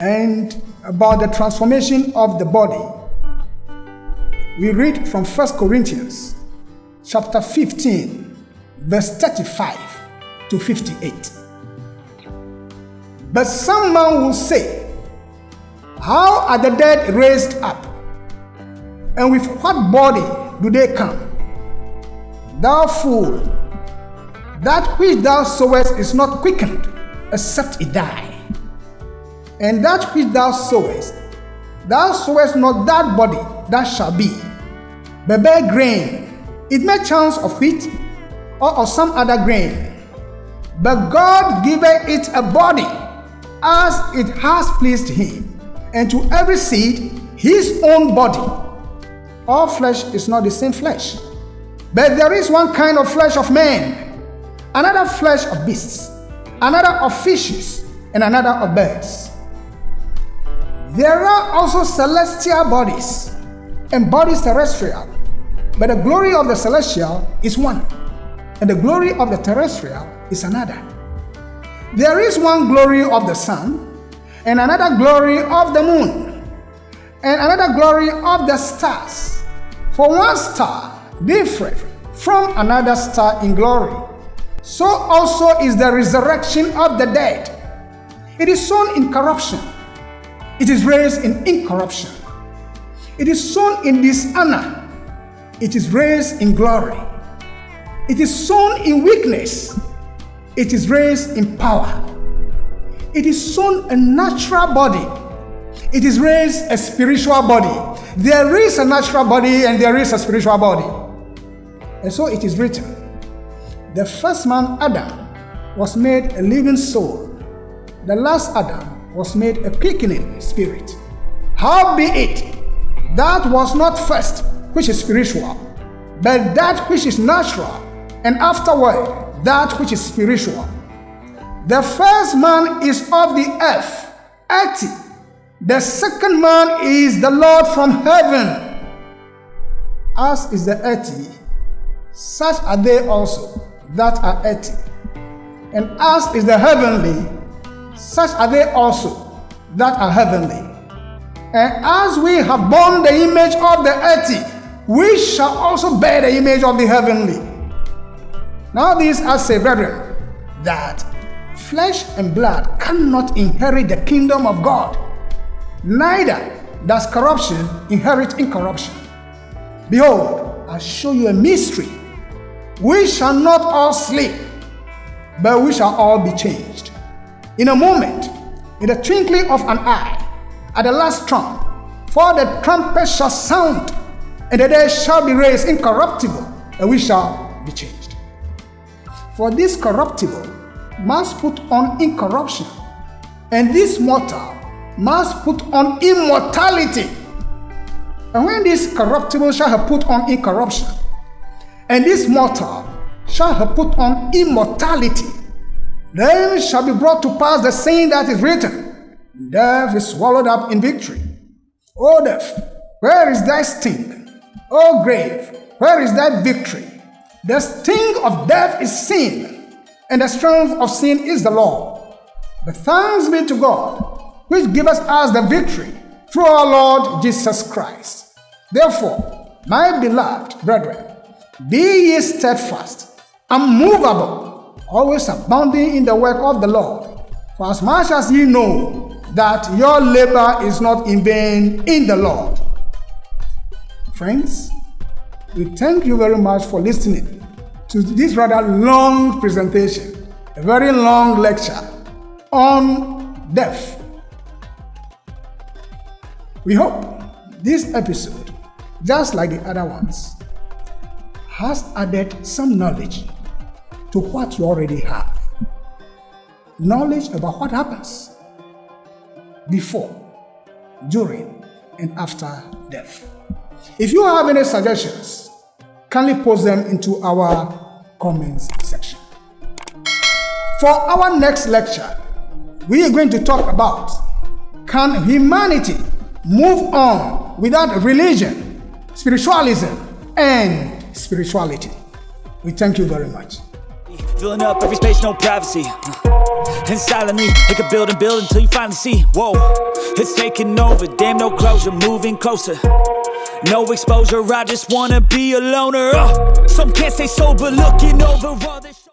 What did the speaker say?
And about the transformation of the body, we read from 1 Corinthians chapter 15, verse 35 to 58. But some man will say, how are the dead raised up? And with what body do they come? Thou fool, that which thou sowest is not quickened, except it die. And that which thou sowest not that body that shall be, but bare grain, it may chance of wheat or of some other grain. But God giveth it a body as it has pleased him, and to every seed his own body. All flesh is not the same flesh, but there is one kind of flesh of men, another flesh of beasts, another of fishes, and another of birds. There are also celestial bodies and bodies terrestrial, but the glory of the celestial is one, and the glory of the terrestrial is another. There is one glory of the sun, and another glory of the moon, and another glory of the stars. For one star differeth from another star in glory. So also is the resurrection of the dead. It is sown in corruption, it is raised in incorruption. It is sown in dishonor, it is raised in glory. It is sown in weakness, it is raised in power. It is sown a natural body, it is raised a spiritual body. There is a natural body and there is a spiritual body. And so it is written, the first man, Adam, was made a living soul. The last Adam was made a quickening spirit. Howbeit, that was not first which is spiritual, but that which is natural, and afterward that which is spiritual. The first man is of the earth, earthy. The second man is the Lord from heaven. As is the earthy, such are they also that are earthy. And as is the heavenly, such are they also that are heavenly. And as we have borne the image of the earthy, we shall also bear the image of the heavenly. Now this I say, brethren, that flesh and blood cannot inherit the kingdom of God, neither does corruption inherit incorruption. Behold, I show you a mystery. We shall not all sleep, but we shall all be changed. In a moment, in the twinkling of an eye, at the last trump, for the trumpet shall sound, and the dead shall be raised incorruptible, and we shall be changed. For this corruptible must put on incorruption, and this mortal must put on immortality. And when this corruptible shall have put on incorruption, and this mortal shall have put on immortality, then shall be brought to pass the saying that is written, death is swallowed up in victory. O death, where is thy sting? O grave, where is thy victory? The sting of death is sin, and the strength of sin is the law. But thanks be to God, which giveth us the victory through our Lord Jesus Christ. Therefore, my beloved brethren, be ye steadfast, unmovable, always abounding in the work of the Lord, for as much as ye know that your labor is not in vain in the Lord. Friends, we thank you very much for listening to this rather long presentation, a very long lecture on death. We hope this episode, just like the other ones, has added some knowledge to what you already have. Knowledge about what happens before, during, and after death. If you have any suggestions, kindly post them into our comments section. For our next lecture, we are going to talk about, can humanity move on without religion, spiritualism, and spirituality? We thank you very much. Filling up every space, no privacy. And silently, it could build and build until you finally see, whoa, it's taking over, damn no closure, moving closer. No exposure, I just wanna be a loner. Some can't stay sober, looking over all this.